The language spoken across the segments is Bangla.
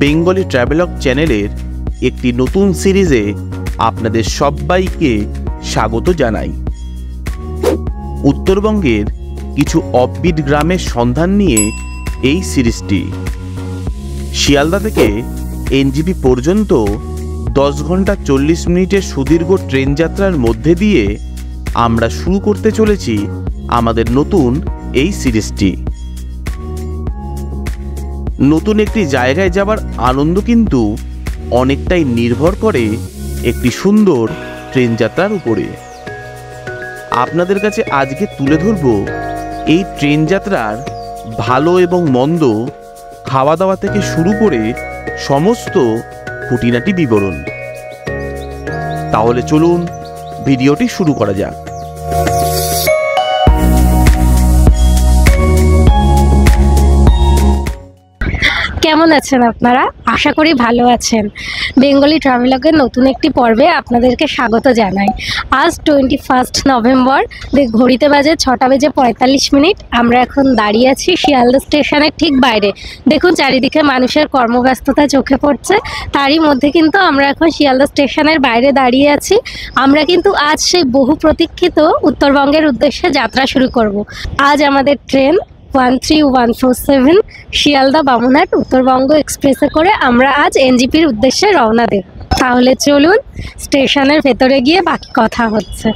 বেঙ্গলি ট্রাভেলগ চ্যানেলের একটি নতুন সিরিজে আপনাদের সবাইকে স্বাগত জানাই। উত্তরবঙ্গের কিছু অফবিট গ্রামের সন্ধান নিয়ে এই সিরিজটি। শিয়ালদা থেকে এনজেপি পর্যন্ত 10 ঘন্টা 40 মিনিটের সুদীর্ঘ ট্রেন যাত্রার মধ্যে দিয়ে আমরা শুরু করতে চলেছি আমাদের নতুন এই সিরিজটি। নতুন একটি জায়গায় যাবার আনন্দ কিন্তু অনেকটাই নির্ভর করে একটি সুন্দর ট্রেন যাত্রার উপরে। আপনাদের কাছে আজকে তুলে ধরব এই ট্রেন যাত্রার ভালো এবং মন্দ, খাওয়া দাওয়া থেকে শুরু করে সমস্ত খুঁটিনাটি বিবরণ। তাহলে চলুন ভিডিওটি শুরু করা যাক। কেমন আছেন আপনারা? আশা করি ভালো আছেন। বেঙ্গলি ট্রাভেলগের নতুন একটি পর্বে আপনাদেরকে স্বাগত জানাই। আজ 21 নভেম্বর, ঘড়িতে বাজে 6:45। আমরা এখন দাঁড়িয়ে আছি শিয়ালদা স্টেশনের ঠিক বাইরে। দেখুন চারিদিকে মানুষের কর্মব্যস্ততা চোখে পড়ছে, তারই মধ্যে কিন্তু আমরা এখন শিয়ালদা স্টেশনের বাইরে দাঁড়িয়ে আছি। আমরা কিন্তু আজ সেই বহু প্রতীক্ষিত উত্তরবঙ্গের উদ্দেশ্যে যাত্রা শুরু করব। আজ আমাদের ট্রেন 13147 শিয়ালদা বামুনহাট উত্তরবঙ্গ এক্সপ্রেসে করে আমরা আজ এনজেপির উদ্দেশ্যে রওনা দেব। তাহলে চলুন স্টেশনের ভেতরে গিয়ে বাকি কথা হচ্ছে।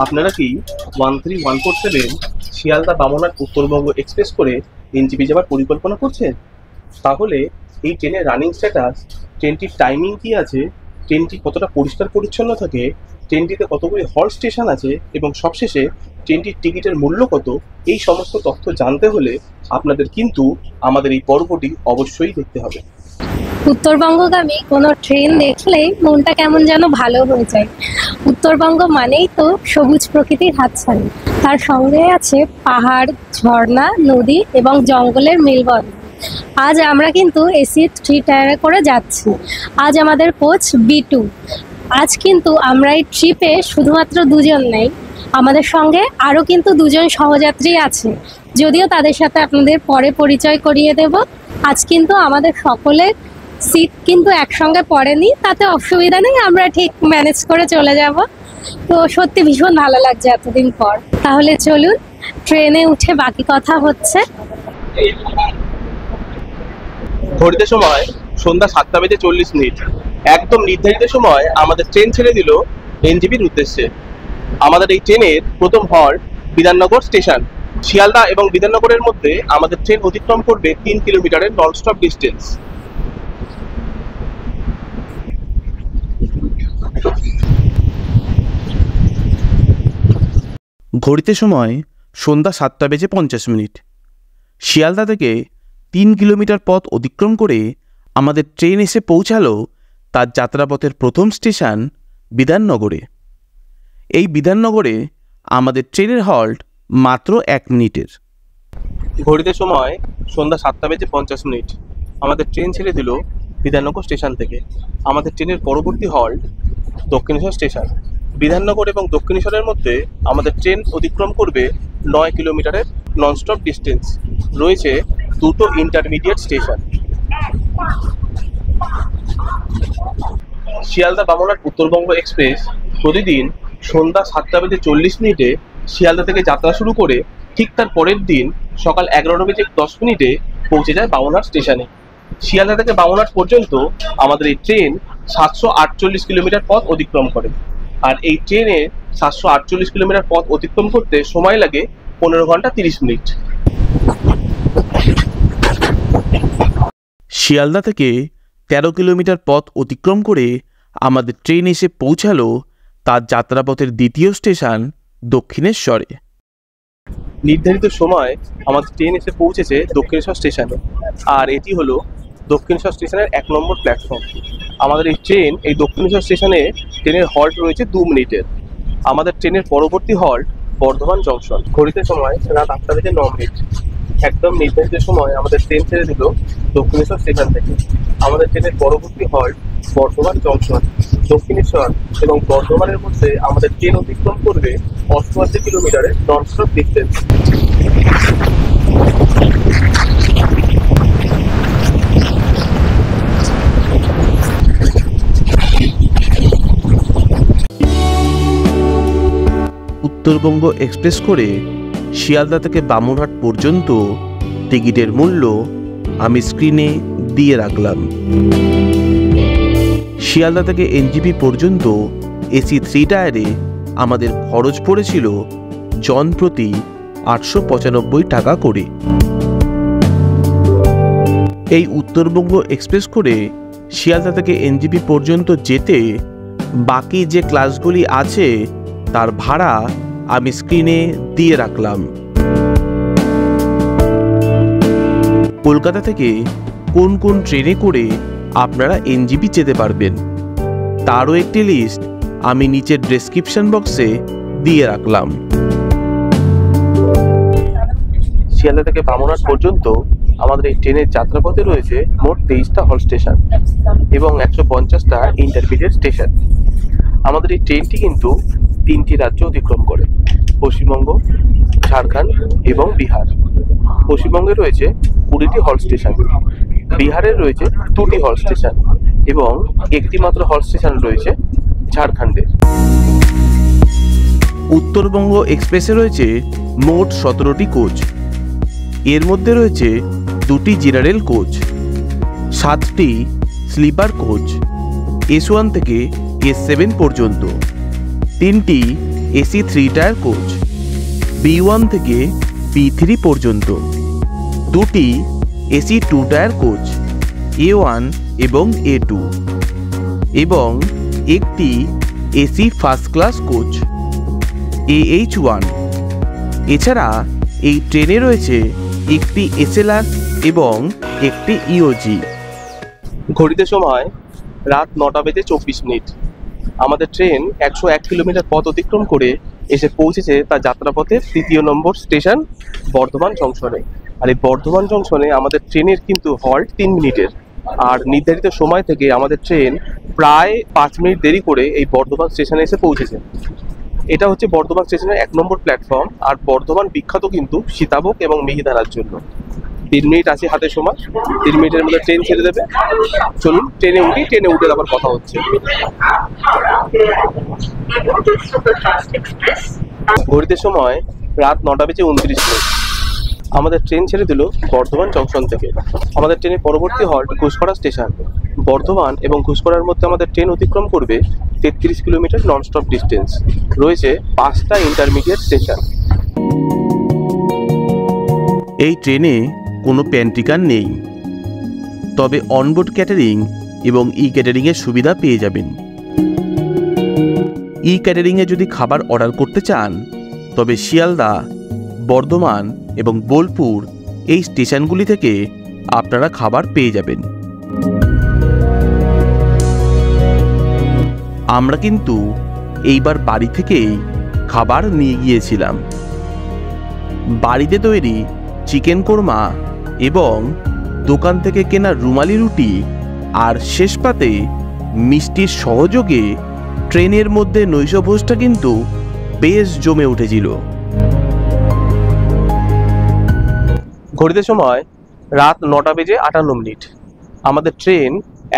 আপনারা কি 13147 শিয়ালদা বামুনহাট উত্তরবঙ্গ এক্সপ্রেস করে এনজেপি যাওয়ার পরিকল্পনা করছেন? তাহলে এই ট্রেনের রানিং স্ট্যাটাস, ট্রেনটির টাইমিং কি আছে, ট্রেনটি কতটা পরিষ্কার পরিচ্ছন্ন থাকে, ট্রেনটিতে কতগুলি হল্ট স্টেশন আছে এবং সবশেষে ট্রেনটির টিকিটের মূল্য কত, এই সমস্ত তথ্য জানতে হলে আপনাদের কিন্তু আমাদের এই পর্বটি অবশ্যই দেখতে হবে। উত্তরবঙ্গগামী কোনো ট্রেন দেখলেই মনটা কেমন যেন ভালো হয়ে যায়। উত্তরবঙ্গ মানেই তো সবুজ প্রকৃতির হাতছানি, তার সঙ্গে আছে পাহাড়, ঝর্ণা, নদী এবং জঙ্গলের মেলবন্ধন। আজ আমরা কিন্তু এসি 3 টায়ারে করে যাচ্ছি। আজ আমাদের কোচ B2। আজ কিন্তু আমরা এই ট্রিপে শুধুমাত্র দুজন নেই, আমাদের সঙ্গে আরও কিন্তু দুজন সহযাত্রী আছে, যদিও তাদের সাথে আপনাদের পরে পরিচয় করিয়ে দেব। আজ কিন্তু আমাদের সকলের সিট কিন্তু একসঙ্গে পড়েনি, তাতে অসুবিধা নেই, আমরা ঠিক ম্যানেজ করে চলে যাব। তো সত্যি ভীষণ ভালো লাগছে এতদিন পর। তাহলে চলুন ট্রেনে উঠে বাকি কথা হচ্ছে। ঘড়িতে সময় সন্ধ্যা 7:40। একদম নির্ধারিত সময় আমাদের ট্রেন ছেড়ে দিল এনজেপির উদ্দেশ্যে। আমাদের এই ট্রেনের প্রথম হল্ট বিধাননগর স্টেশন। শিয়ালদা এবং বিধাননগরের মধ্যে আমাদের ট্রেন অতিক্রম করবে 3 কিলোমিটারের ননস্টপ ডিস্টেন্স। ঘড়িতে সময় সন্ধ্যা 7:50। শিয়ালদা থেকে 3 কিলোমিটার পথ অতিক্রম করে আমাদের ট্রেন এসে পৌঁছালো তার যাত্রাপথের প্রথম স্টেশন বিধাননগরে। এই বিধাননগরে আমাদের ট্রেনের হল্ট মাত্র 1 মিনিটের। ঘড়িতে সময় সন্ধ্যা 7:50। আমাদের ট্রেন ছেড়ে দিল বিধাননগর স্টেশন থেকে। আমাদের ট্রেনের পরবর্তী হল্ট দক্ষিণেশ্বর স্টেশন। বিধাননগর এবং দক্ষিণেশ্বরের মধ্যে আমাদের ট্রেন অতিক্রম করবে 9 কিলোমিটারের ননস্টপ ডিস্টেন্স। রয়েছে দুটো intermediate station. Sealdah Bamunhat Uttarbanga express প্রতিদিন সন্ধ্যা 7:40 শিয়ালদা থেকে যাত্রা শুরু করে ঠিক তার পরের দিন সকাল 11:10 পৌঁছে যায় বামুনহাট স্টেশনে। শিয়ালদা থেকে বামুনহাট পর্যন্ত আমাদের এই ট্রেন 748 কিলোমিটার পথ অতিক্রম করে। আর এই ট্রেনে 748 কিলোমিটার পথ অতিক্রম করতে সময় লাগে 15 ঘন্টা 30 মিনিট। শিয়ালদা থেকে 13 কিলোমিটার পথ অতিক্রম করে আমাদের ট্রেন এসে পৌঁছালো তার যাত্রাপথের দ্বিতীয় স্টেশন দক্ষিণেশ্বরে। নির্ধারিত সময় আমাদের ট্রেন এসে পৌঁছেছে দক্ষিণেশ্বর স্টেশনে, আর এটি হলো দক্ষিণেশ্বর স্টেশনের 1 নম্বর প্ল্যাটফর্ম। আমাদের এই ট্রেন এই দক্ষিণেশ্বর স্টেশনে ট্রেনের হল্ট রয়েছে 2 মিনিটের। আমাদের ট্রেনের পরবর্তী হল্ট বর্ধমান জংশন। ঘড়িতে সময় রাত 8:09। একদম নির্ধারিত সময় আমাদের ট্রেন ছেড়ে দিল দক্ষিণেশ্বর স্টেশন থেকে। আমাদের ট্রেনের পরবর্তী হল্ট বর্ধমান জংশন, দক্ষিণেশ্বর এবং বর্ধমানের মধ্যে আমাদের ট্রেন অতিক্রম করবে 88 কিলোমিটারের ননস্টপ ডিস্টেন্স। উত্তরবঙ্গ এক্সপ্রেস করে শিয়ালদা থেকে বামুনহাট পর্যন্ত টিকিটের মূল্য আমি স্ক্রিনে দিয়ে রাখলাম। শিয়ালদা থেকে এনজিপি পর্যন্ত এসি 3 টায়ারে আমাদের খরচ পড়েছিল জন প্রতি 895 টাকা করে। এই উত্তরবঙ্গ এক্সপ্রেস করে শিয়ালদা থেকে এনজিপি পর্যন্ত যেতে বাকি যে ক্লাসগুলি আছে তার ভাড়া আমি স্ক্রিনে দিয়ে রাখলাম। কলকাতা থেকে কোন কোন ট্রেনে করে আপনারা এনজিপি যেতে পারবেন তারও একটি লিস্ট আমি নিচের ডেসক্রিপশন বক্সে দিয়ে রাখলাম। শিয়ালদা থেকে বামুনহাট পর্যন্ত আমাদের এই ট্রেনের যাত্রাপথে রয়েছে মোট 23টা হল স্টেশন এবং 150টা ইন্টারমিডিয়েট স্টেশন। আমাদের এই ট্রেনটি কিন্তু 3টি রাজ্য অতিক্রম করে, পশ্চিমবঙ্গ, ঝাড়খণ্ড এবং বিহার। পশ্চিমবঙ্গে রয়েছে 20টি হল স্টেশন, বিহারের রয়েছে 2টি হল স্টেশন এবং একটি মাত্র হল স্টেশন রয়েছে ঝাড়খণ্ডের। উত্তরবঙ্গ এক্সপ্রেসে রয়েছে মোট 17টি কোচ। এর মধ্যে রয়েছে 2টি জেনারেল কোচ, 7টি স্লিপার কোচ S1 থেকে S7 পর্যন্ত, 3টি এসি 3 টায়ার কোচ B1 থেকে B3 পর্যন্ত, 2টি এসি 2 টায়ার কোচ A1 এবং A2 এবং একটি AC first class coach AH1। এছাড়া এই ট্রেনে রয়েছে একটি SLR এবং একটি EOG। ঘড়িতে সময় রাত 9:24। আমাদের ট্রেন 101 কিলোমিটার পথ অতিক্রম করে এসে পৌঁছেছে তার যাত্রাপথে 3য় নম্বর স্টেশন বর্ধমান জংশনে। আর এই বর্ধমান জংশনে আমাদের ট্রেনের কিন্তু হল্ট 3 মিনিটের, আর নির্ধারিত সময় থেকে আমাদের ট্রেন প্রায় 5 মিনিট দেরি করে এই বর্ধমান স্টেশনে এসে পৌঁছেছে। এটা হচ্ছে বর্ধমান স্টেশনের 1 নম্বর প্ল্যাটফর্ম। আর বর্ধমান বিখ্যাত কিন্তু সীতাভোগ এবং মিহিদানার জন্য। 3 মিনিট আছে হাতে সময়, 3 মিনিটের মধ্যে ট্রেন ছেড়ে দেবে। চলুন ট্রেনে উঠি, ট্রেনে উঠে আবার কথা হচ্ছে। ঘড়িতে সময় রাত 9:29। আমাদের ট্রেন ছেড়ে দিল বর্ধমান জংশন থেকে। আমাদের ট্রেনের পরবর্তী হল্ট ঘুষকরা স্টেশন। বর্ধমান এবং ঘুষকরার মধ্যে আমাদের ট্রেন অতিক্রম করবে 33 কিলোমিটার ননস্টপ ডিস্টেন্স। রয়েছে 5টা ইন্টারমিডিয়েট স্টেশন। এই ট্রেনে কোনো প্যান্ট্রিকার নেই, তবে অনবোর্ড ক্যাটারিং এবং ক্যাটারিংয়ের সুবিধা পেয়ে যাবেন। ক্যাটারিংয়ে যদি খাবার অর্ডার করতে চান তবে শিয়ালদা, বর্ধমান এবং বোলপুর এই স্টেশনগুলি থেকে আপনারা খাবার পেয়ে যাবেন। আমরা কিন্তু এইবার বাড়ি থেকেই খাবার নিয়ে গিয়েছিলাম। বাড়িতে তৈরি চিকেন কোরমা এবং দোকান থেকে কেনা রুমালি রুটি আর শেষ পাতে মিষ্টির সহযোগে ট্রেনের মধ্যে নৈশভোজটা কিন্তু বেশ জমে উঠেছিল। ঘড়িতে সময় রাত 9:58। আমাদের ট্রেন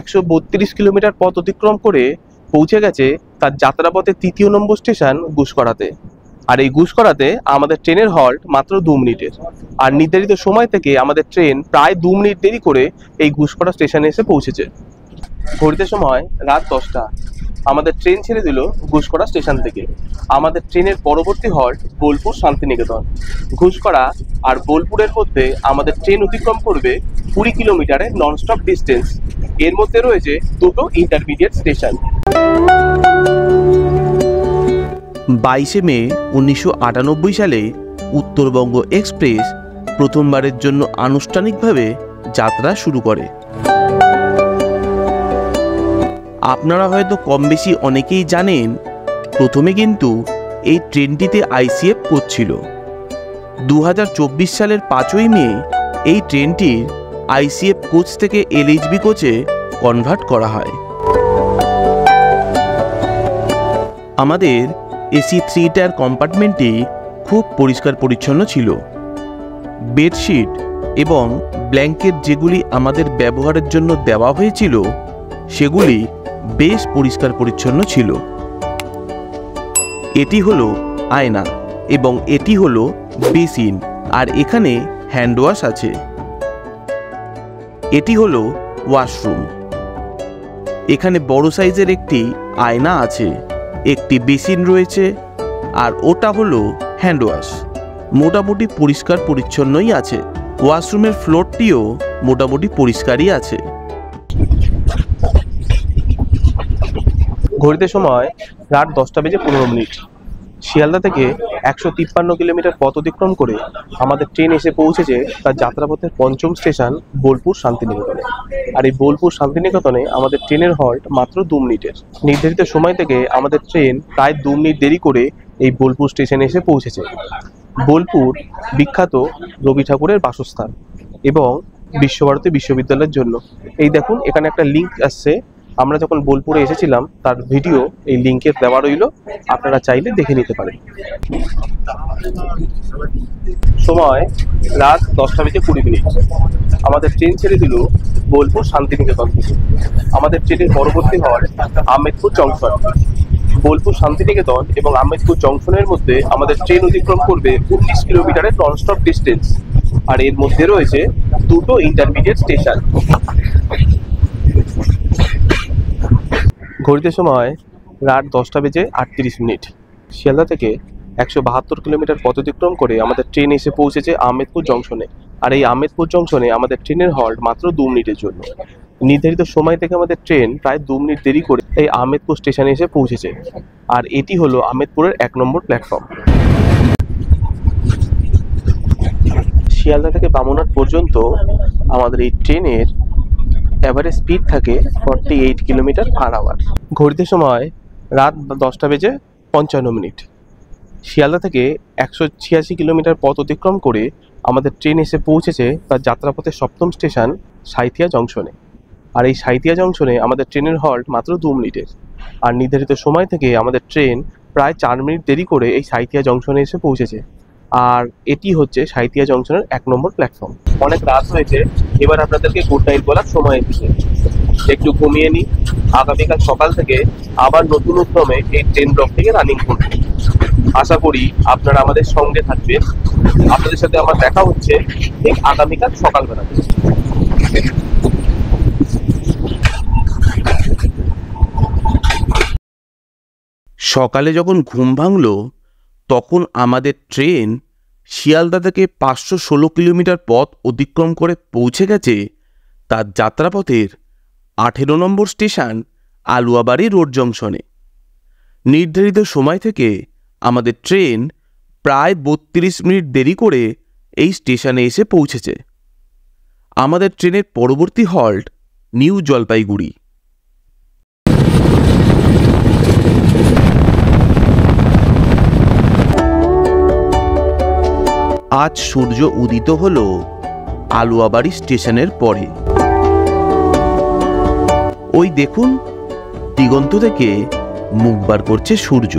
132 কিলোমিটার পথ অতিক্রম করে পৌঁছে গেছে তার যাত্রাপথে 3য় নম্বর স্টেশন ঘুষকরাতে। আর এই ঘুষকরাতে আমাদের ট্রেনের হল্ট মাত্র 2 মিনিটের, আর নির্ধারিত সময় থেকে আমাদের ট্রেন প্রায় 2 মিনিট দেরি করে এই ঘুষকরা স্টেশনে এসে পৌঁছেছে। ঘড়িতে সময় রাত 10টা। আমাদের ট্রেন ছেড়ে দিল ঘুষকরা স্টেশন থেকে। আমাদের ট্রেনের পরবর্তী হল্ট বোলপুর শান্তিনিকেতন। ঘুষকরা আর বোলপুরের মধ্যে আমাদের ট্রেন অতিক্রম করবে 20 কিলোমিটারের ননস্টপ ডিস্টেন্স। এর মধ্যে রয়েছে 2টো ইন্টারমিডিয়েট স্টেশন। 22 মে 1998 সালে উত্তরবঙ্গ এক্সপ্রেস প্রথমবারের জন্য আনুষ্ঠানিকভাবে যাত্রা শুরু করে। আপনারা হয়তো কম বেশি অনেকেই জানেন, প্রথমে কিন্তু এই ট্রেনটিতে ICF কোচ ছিল। 2024 সালের 5ই মে এই ট্রেনটির ICF কোচ থেকে LHB কোচে কনভার্ট করা হয়। আমাদের এসি 3 টায়ার কম্পার্টমেন্টটি খুব পরিষ্কার পরিচ্ছন্ন ছিল। বেডশিট এবং ব্ল্যাঙ্কেট যেগুলি আমাদের ব্যবহারের জন্য দেওয়া হয়েছিল সেগুলি বেশ পরিষ্কার পরিচ্ছন্ন ছিল। এটি হলো আয়না এবং এটি হলো বেসিন, আর এখানে হ্যান্ড ওয়াশ আছে। এটি হলো ওয়াশরুম। এখানে বড় সাইজের একটি আয়না আছে, একটি বেসিন রয়েছে, আর ওটা হলো হ্যান্ড ওয়াশ। মোটামুটি পরিষ্কার পরিচ্ছন্নই আছে। ওয়াশরুমের ফ্লোরটিও মোটামুটি পরিষ্কারই আছে। ঘড়িতে সময় রাত 10:15। শিয়ালদা থেকে 153 কিলোমিটার পথ অতিক্রম করে আমাদের ট্রেন এসে পৌঁছেছে তার যাত্রাপথের পঞ্চম স্টেশন বোলপুর শান্তিনিকেতনে। আর এই বোলপুর শান্তিনিকেতনে আমাদের ট্রেনের হল্ট মাত্র 2 মিনিটের। নির্ধারিত সময় থেকে আমাদের ট্রেন প্রায় 2 মিনিট দেরি করে এই বোলপুর স্টেশনে এসে পৌঁছেছে। বোলপুর বিখ্যাত রবি ঠাকুরের বাসস্থান এবং বিশ্বভারতী বিশ্ববিদ্যালয়ের জন্য। এই দেখুন, এখানে একটা লিঙ্ক আসছে। আমরা যখন বোলপুরে এসেছিলাম তার ভিডিও এই লিঙ্কের দেওয়া রইল, আপনারা চাইলে দেখে নিতে পারেন। সময় রাত 10:20। আমাদের ট্রেন ছেড়ে দিল বোলপুর শান্তিনিকেতন থেকে। আমাদের ট্রেনের পরবর্তী হল্ট আহমেদপুর জংশন। বোলপুর শান্তিনিকেতন এবং আহমেদপুর জংশনের মধ্যে আমাদের ট্রেন অতিক্রম করবে 19 কিলোমিটারের ননস্টপ ডিস্টেন্স, আর এর মধ্যে রয়েছে 2টো ইন্টারমিডিয়েট স্টেশন। ঘড়িতে সময় রাত 10:38। শিয়ালদা থেকে 172 কিলোমিটার পথ অতিক্রম করে আমাদের ট্রেন এসে পৌঁছেছে আহমেদপুর জংশনে। আর এই আহমেদপুর জংশনে আমাদের ট্রেনের হল্ট মাত্র 2 মিনিটের জন্য। নির্ধারিত সময় থেকে আমাদের ট্রেন প্রায় 2 মিনিট দেরি করে এই আহমেদপুর স্টেশনে এসে পৌঁছেছে। আর এটি হলো আহমেদপুরের 1 নম্বর প্ল্যাটফর্ম। শিয়ালদা থেকে বামুনহাট পর্যন্ত আমাদের এই ট্রেনের এভারেজ স্পিড থাকে 48 কিলোমিটার পার আওয়ার। ঘড়িতে সময় রাত 10:55। শিয়ালদা থেকে 186 কিলোমিটার পথ অতিক্রম করে আমাদের ট্রেন এসে পৌঁছেছে তার যাত্রাপথের 7ম স্টেশন সাঁইথিয়া জংশনে। আর এই সাঁইথিয়া জংশনে আমাদের ট্রেনের হল্ট মাত্র 2 মিনিটের। আর নির্ধারিত সময় থেকে আমাদের ট্রেন প্রায় 4 মিনিট দেরি করে এই সাঁইথিয়া জংশনে এসে পৌঁছেছে। আর এটি হচ্ছে সাঁইথিয়া জংশনের 1 নম্বর প্ল্যাটফর্ম। অনেক রাত হয়েছে, এবার আপনাদেরকে গুড নাইট বলার সময় এসেছে। একটু ঘুমিয়ে নিই। আগামীকাল সকাল থেকে আবার নতুন উদ্যমে এই ট্রেন ব্লকটিকে রানিং করব। আশা করি আপনারা আমাদের সঙ্গে থাকবেন। আপনাদের সাথে আমার দেখা হচ্ছে ঠিক আগামীকাল সকালবেলা। সকালে যখন ঘুম ভাঙল তখন আমাদের ট্রেন শিয়ালদা থেকে 516 কিলোমিটার পথ অতিক্রম করে পৌঁছে গেছে তার যাত্রাপথের 18 নম্বর স্টেশন আলুয়াবাড়ি রোড জংশনে। নির্ধারিত সময় থেকে আমাদের ট্রেন প্রায় 32 মিনিট দেরি করে এই স্টেশনে এসে পৌঁছেছে। আমাদের ট্রেনের পরবর্তী হল্ট নিউ জলপাইগুড়ি। আজ সূর্য উদিত হলো আলুয়াবাড়ি স্টেশনের পরে। ওই দেখুন, দিগন্ত থেকে মুখ বার করছে সূর্য।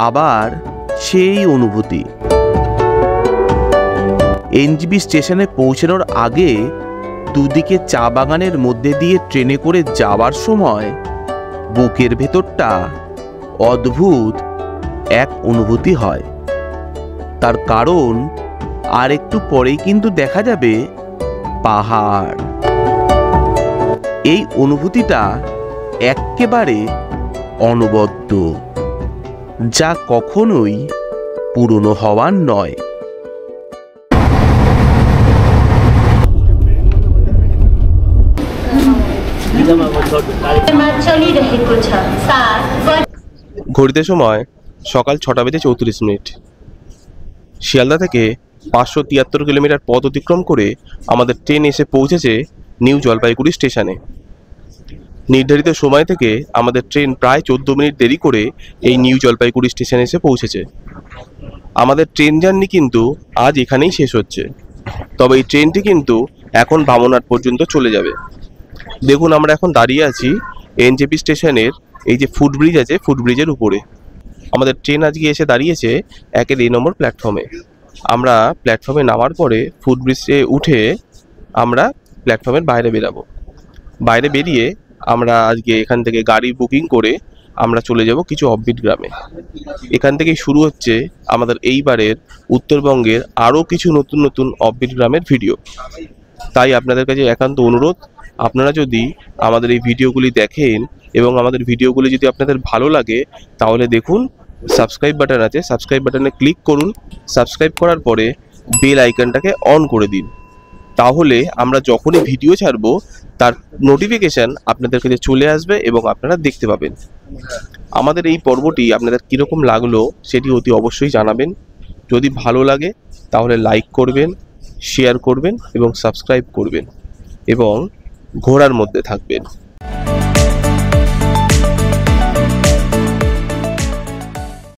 আবার সেই অনুভূতি। এনজিবি স্টেশনে পৌঁছানোর আগে দুদিকে চা বাগানের মধ্যে দিয়ে ট্রেনে করে যাওয়ার সময় বুকের ভেতরটা অদ্ভুত এক অনুভূতি হয়। তার কারণ আর একটু পরেই কিন্তু দেখা যাবে পাহাড়। এই অনুভূতিটা একেবারে অনবদ্য, যা কখনোই পুরনো হওয়ার নয়। ঘড়িতে সময় সকাল 6:34। শিয়ালদা থেকে 573 কিলোমিটার পথ অতিক্রম করে আমাদের ট্রেন এসে পৌঁছেছে নিউ জলপাইগুড়ি স্টেশনে। নির্ধারিত সময় থেকে আমাদের ট্রেন প্রায় 14 মিনিট দেরি করে এই নিউ জলপাইগুড়ি স্টেশনে এসে পৌঁছেছে। আমাদের ট্রেন জার্নি কিন্তু আজ এখানেই শেষ হচ্ছে, তবে এই ট্রেনটি কিন্তু এখন বামুনহাট পর্যন্ত চলে যাবে। দেখুন, আমরা এখন দাঁড়িয়ে আছি এনজেপি স্টেশনের এই যে ফুটব্রিজ আছে, ফুটব্রিজের উপরে আমাদের ট্রেন আজকে এসে দাঁড়িয়েছে 1-এর এই নম্বর প্ল্যাটফর্মে। আমরা প্ল্যাটফর্মে নামার পরে ফুটব্রিজে উঠে আমরা প্ল্যাটফর্মের বাইরে বেরাবো। বাইরে বেরিয়ে আমরা আজকে এখান থেকে গাড়ি বুকিং করে আমরা চলে যাব কিছু অফবিট গ্রামে। এখান থেকেই শুরু হচ্ছে আমাদের এইবারের উত্তরবঙ্গের আরও কিছু নতুন নতুন অফবিট গ্রামের ভিডিও। তাই আপনাদের কাছে একান্ত অনুরোধ, আপনারা যদি আমাদের এই ভিডিওগুলি দেখেন এবং আমাদের ভিডিওগুলি যদি আপনাদের ভালো লাগে, তাহলে দেখুন সাবস্ক্রাইব বাটন আছে, সাবস্ক্রাইব বাটনে ক্লিক করুন। সাবস্ক্রাইব করার পরে বেল আইকনটাকে অন করে দিন, তাহলে আমরা যখনই ভিডিও ছাড়বো তার নোটিফিকেশান আপনাদের কাছে চলে আসবে এবং আপনারা দেখতে পাবেন। আমাদের এই পর্বটি আপনাদের কীরকম লাগলো সেটি অতি অবশ্যই জানাবেন। যদি ভালো লাগে তাহলে লাইক করবেন, শেয়ার করবেন এবং সাবস্ক্রাইব করবেন এবং ঘোরার মধ্যে থাকবেন।